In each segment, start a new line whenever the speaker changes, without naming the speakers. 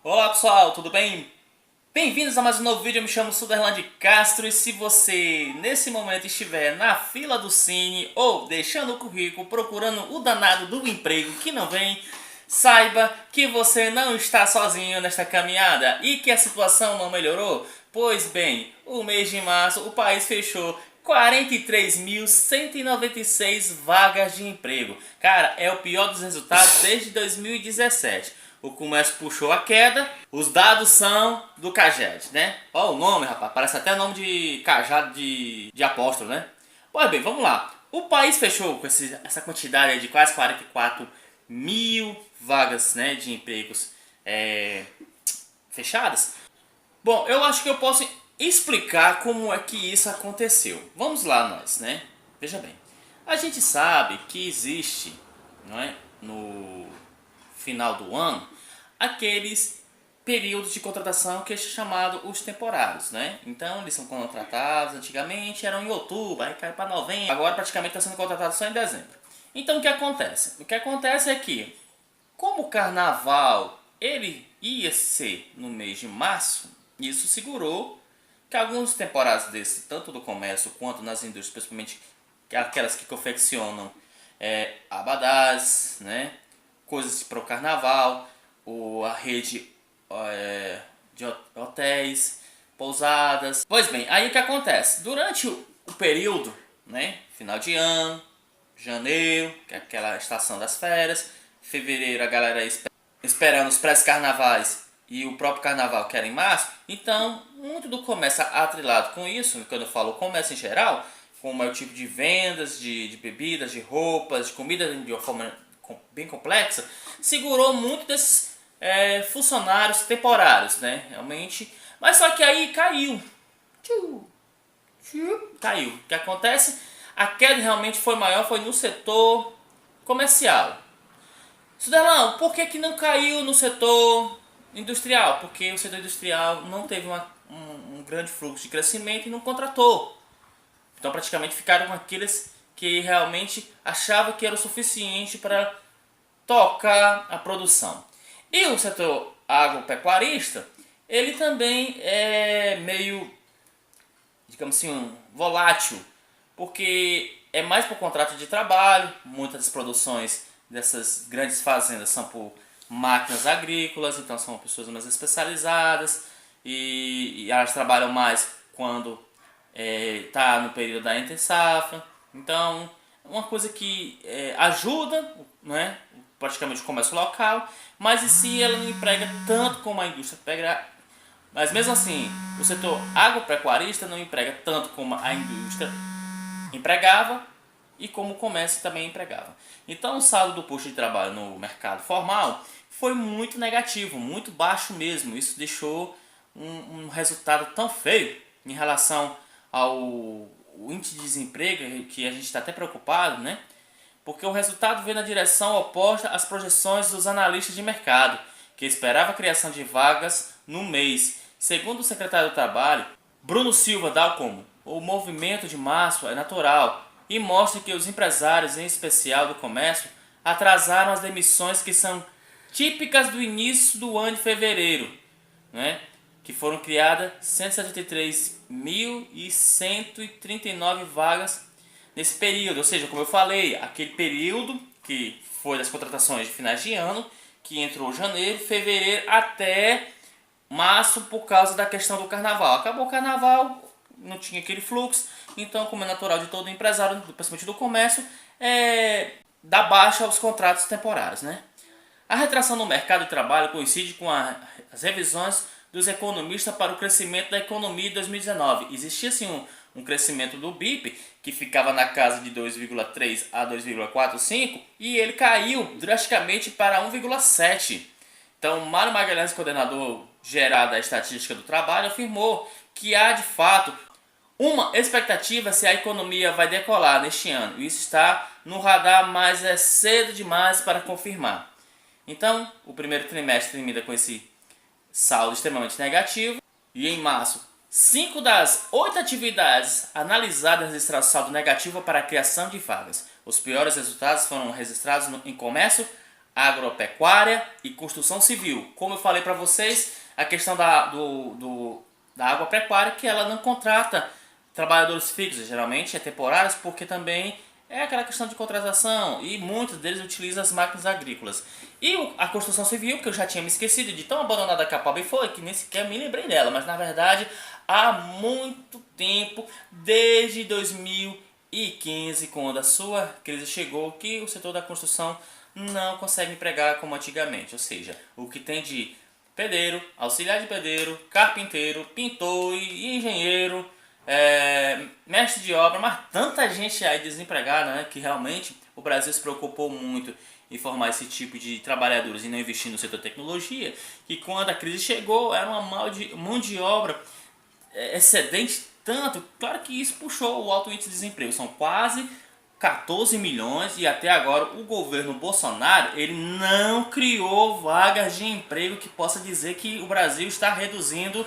Olá pessoal, tudo bem? Bem-vindos a mais um novo vídeo, eu me chamo Suderlan de Castro e se você nesse momento estiver na fila do Cine ou deixando o currículo procurando o danado do emprego que não vem, saiba que você não está sozinho nesta caminhada e que a situação não melhorou. Pois bem, o mês de março o país fechou 43.196 vagas de emprego. Cara, é o pior dos resultados desde 2017. O comércio puxou a queda. Os dados são do Caged, né? Olha o nome, rapaz. Parece até nome de cajado de apóstolo, né? Pois bem, vamos lá. O país fechou com essa quantidade de quase 44 mil vagas, né, de empregos fechadas. Bom, eu acho que eu posso explicar como é que isso aconteceu. Vamos lá nós, né? Veja bem. A gente sabe que existe, não é, no final do ano, aqueles períodos de contratação que é chamado os temporários, né? Então eles são contratados, antigamente eram em outubro, aí cai para novembro, agora praticamente está sendo contratado só em dezembro. Então o que acontece? O que acontece é que, como o carnaval ele ia ser no mês de março, isso segurou que algumas temporadas desse, tanto do comércio quanto nas indústrias, principalmente aquelas que confeccionam abadás, né? Coisas para o carnaval, a rede de hotéis, pousadas. Pois bem, aí o que acontece? Durante o período, né, final de ano, janeiro, que é aquela estação das férias, fevereiro a galera esperando os pré-carnavais e o próprio carnaval que era em março, então muito do comércio atrelado com isso, quando eu falo comércio em geral, como é o tipo de vendas de bebidas, de roupas, de comida de uma forma bem complexa, segurou muito desses funcionários temporários, né? Realmente. Mas só que aí caiu. Caiu. O que acontece? A queda realmente foi maior, foi no setor comercial. Sudelão, por que não caiu no setor industrial? Porque o setor industrial não teve um grande fluxo de crescimento e não contratou. Então praticamente ficaram com aqueles que realmente achavam que era o suficiente para tocar a produção. E o setor agropecuarista, ele também é meio, digamos assim, volátil, porque é mais por contrato de trabalho, muitas das produções dessas grandes fazendas são por máquinas agrícolas, então são pessoas mais especializadas e elas trabalham mais quando está no período da entre safra. Então, uma coisa que ajuda, né, praticamente o comércio local, mas em si ela não emprega tanto como a indústria pega. Mas mesmo assim, o setor agropecuarista não emprega tanto como a indústria empregava e como o comércio também empregava. Então o saldo do posto de trabalho no mercado formal foi muito negativo, muito baixo mesmo. Isso deixou um resultado tão feio em relação ao índice de desemprego, que a gente está até preocupado, né? Porque o resultado veio na direção oposta às projeções dos analistas de mercado, que esperava a criação de vagas no mês. Segundo o secretário do Trabalho, Bruno Silva Dalcomo, o movimento de março é natural e mostra que os empresários, em especial do comércio, atrasaram as demissões que são típicas do início do ano de fevereiro, né? Que foram criadas 173.139 vagas nesse período, ou seja, como eu falei, aquele período que foi das contratações de finais de ano, que entrou janeiro, fevereiro até março por causa da questão do carnaval. Acabou o carnaval, não tinha aquele fluxo, então, como é natural de todo empresário, principalmente do comércio, dá baixa aos contratos temporários, né? A retração no mercado de trabalho coincide com as revisões dos economistas para o crescimento da economia em 2019. Existia sim um crescimento do BIP, que ficava na casa de 2,3 a 2,45, e ele caiu drasticamente para 1,7. Então, Mário Magalhães, coordenador geral da Estatística do Trabalho, afirmou que há de fato uma expectativa se a economia vai decolar neste ano. Isso está no radar, mas é cedo demais para confirmar. Então, o primeiro trimestre termina com esse saldo extremamente negativo. E em março, 5 das 8 atividades analisadas registraram saldo negativo para a criação de vagas. Os piores resultados foram registrados em comércio agropecuária e construção civil. Como eu falei para vocês, a questão da agropecuária, que ela não contrata trabalhadores fixos, geralmente é temporários, porque também é aquela questão de contratação e muitos deles utilizam as máquinas agrícolas. E a construção civil, que eu já tinha me esquecido de tão abandonada que a Pab foi, que nem sequer me lembrei dela, mas na verdade há muito tempo, desde 2015, quando a sua crise chegou, que o setor da construção não consegue empregar como antigamente, ou seja, o que tem de pedreiro, auxiliar de pedreiro, carpinteiro, pintor e engenheiro, mestre de obra, mas tanta gente aí desempregada, né, que realmente o Brasil se preocupou muito em formar esse tipo de trabalhadores e não investir no setor tecnologia, que quando a crise chegou era uma mão de obra excedente tanto, claro que isso puxou o alto índice de desemprego, são quase 14 milhões e até agora o governo Bolsonaro ele não criou vagas de emprego que possa dizer que o Brasil está reduzindo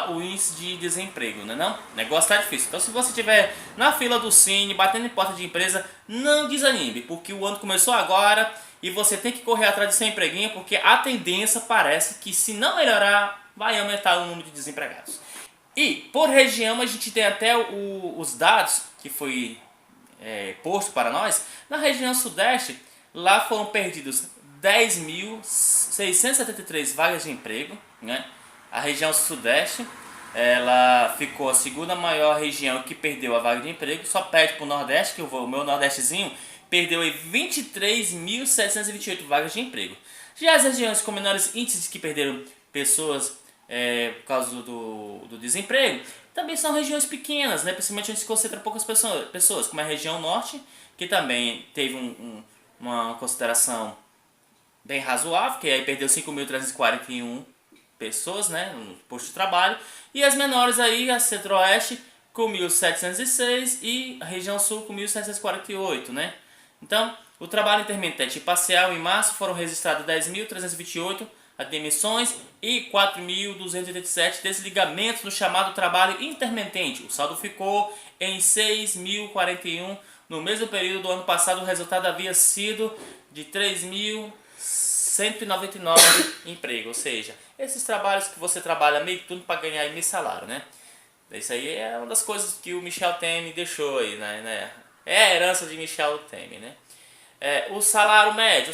o índice de desemprego, né não? O negócio está difícil. Então se você estiver na fila do Cine, batendo em porta de empresa, não desanime, porque o ano começou agora e você tem que correr atrás do seu empreguinho, porque a tendência parece que se não melhorar, vai aumentar o número de desempregados. E por região a gente tem até os dados que foi posto para nós. Na região sudeste, lá foram perdidos 10.673 vagas de emprego, né? A região sudeste, ela ficou a segunda maior região que perdeu a vaga de emprego, só perde para o nordeste, que o meu nordestezinho perdeu 23.728 vagas de emprego. Já as regiões com menores índices que perderam pessoas por causa do desemprego, também são regiões pequenas, né? Principalmente onde se concentra poucas pessoas, como a região norte, que também teve uma consideração bem razoável, que aí perdeu 5.341 pessoas, né, no posto de trabalho, e as menores aí, a centro-oeste com 1.706 e a região sul com 1.748, né? Então, o trabalho intermitente e parcial em março foram registrados 10.328 demissões e 4.287 desligamentos no chamado trabalho intermitente. O saldo ficou em 6.041. No mesmo período do ano passado, o resultado havia sido de 3.199 empregos. Ou seja, esses trabalhos que você trabalha meio turno para ganhar meio salário, né? Isso aí é uma das coisas que o Michel Temer deixou aí, né? É a herança de Michel Temer, né? O salário médio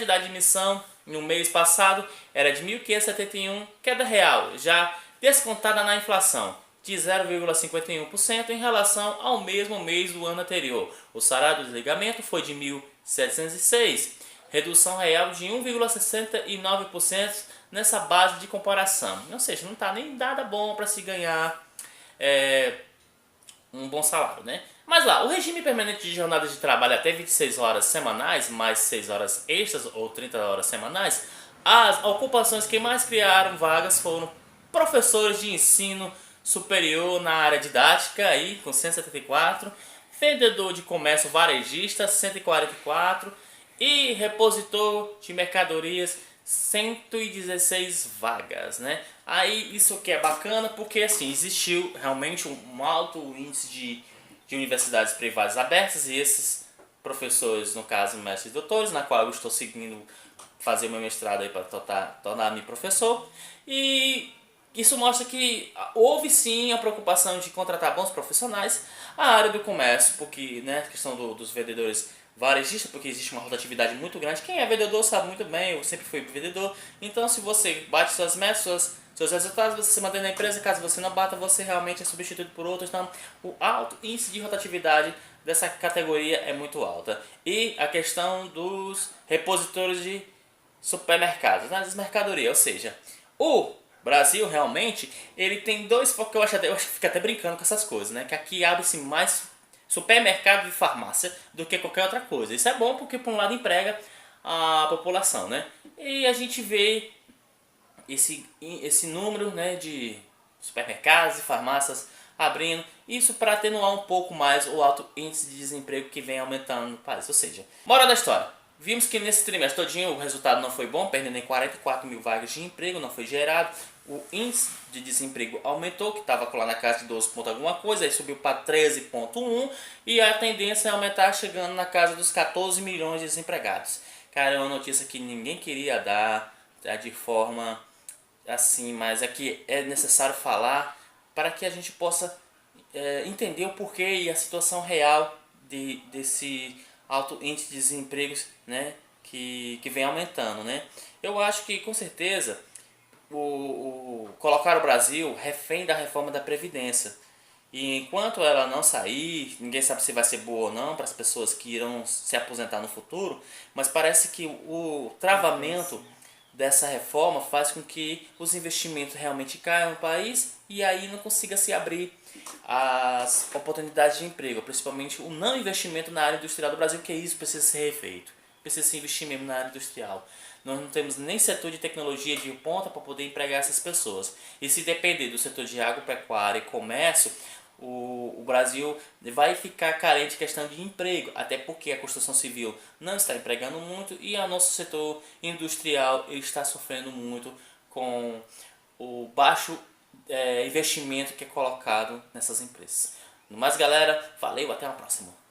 da admissão no mês passado era de 1.571, queda real, já descontada na inflação, de 0,51% em relação ao mesmo mês do ano anterior. O salário do desligamento foi de 1.706, redução real de 1,69% nessa base de comparação. Ou seja, não está nem nada bom para se ganhar um bom salário, né? Mas lá, o regime permanente de jornada de trabalho até 26 horas semanais, mais 6 horas extras ou 30 horas semanais, as ocupações que mais criaram vagas foram professores de ensino superior na área didática, aí, com 174, vendedor de comércio varejista, 144, e repositor de mercadorias, 116 vagas, né? Aí isso que é bacana porque assim, existiu realmente um alto índice de universidades privadas abertas e esses professores, no caso mestres e doutores, na qual eu estou seguindo fazer meu mestrado aí para tornar-me professor, e isso mostra que houve sim a preocupação de contratar bons profissionais. A área do comércio, porque né, a questão dos vendedores varejistas, porque existe uma rotatividade muito grande. Quem é vendedor sabe muito bem, eu sempre fui vendedor. Então se você bate suas metas, seus resultados, você se mantém na empresa. Caso você não bata, você realmente é substituído por outros. Então o alto índice de rotatividade dessa categoria é muito alta. E a questão dos repositores de supermercados, das mercadorias, ou seja, o Brasil realmente ele tem dois focos que eu acho que fica até brincando com essas coisas, né? Que aqui abre-se mais supermercado e farmácia do que qualquer outra coisa. Isso é bom porque por um lado emprega a população, né? E a gente vê esse número, né, de supermercados e farmácias abrindo, isso para atenuar um pouco mais o alto índice de desemprego que vem aumentando no país. Ou seja, moral da história, vimos que nesse trimestre todinho o resultado não foi bom, perdendo em 44 mil vagas de emprego, não foi gerado. O índice de desemprego aumentou, que estava lá na casa de 12 ponto alguma coisa, aí subiu para 13,1 e a tendência é aumentar chegando na casa dos 14 milhões de desempregados. Cara, é uma notícia que ninguém queria dar, tá, de forma assim, mas é que é necessário falar para que a gente possa entender o porquê e a situação real desse alto índice de desemprego, né, que vem aumentando, né? Eu acho que com certeza colocar o Brasil refém da reforma da Previdência. E enquanto ela não sair, ninguém sabe se vai ser boa ou não para as pessoas que irão se aposentar no futuro, mas parece que o travamento dessa reforma faz com que os investimentos realmente caiam no país e aí não consiga se abrir as oportunidades de emprego, principalmente o não investimento na área industrial do Brasil, que isso precisa ser refeito. Precisa se investir mesmo na área industrial. Nós não temos nem setor de tecnologia de ponta para poder empregar essas pessoas. E se depender do setor de agropecuária e comércio, o Brasil vai ficar carente em questão de emprego, até porque a construção civil não está empregando muito e o nosso setor industrial está sofrendo muito com o baixo investimento que é colocado nessas empresas. No mais, galera, valeu, até a próxima.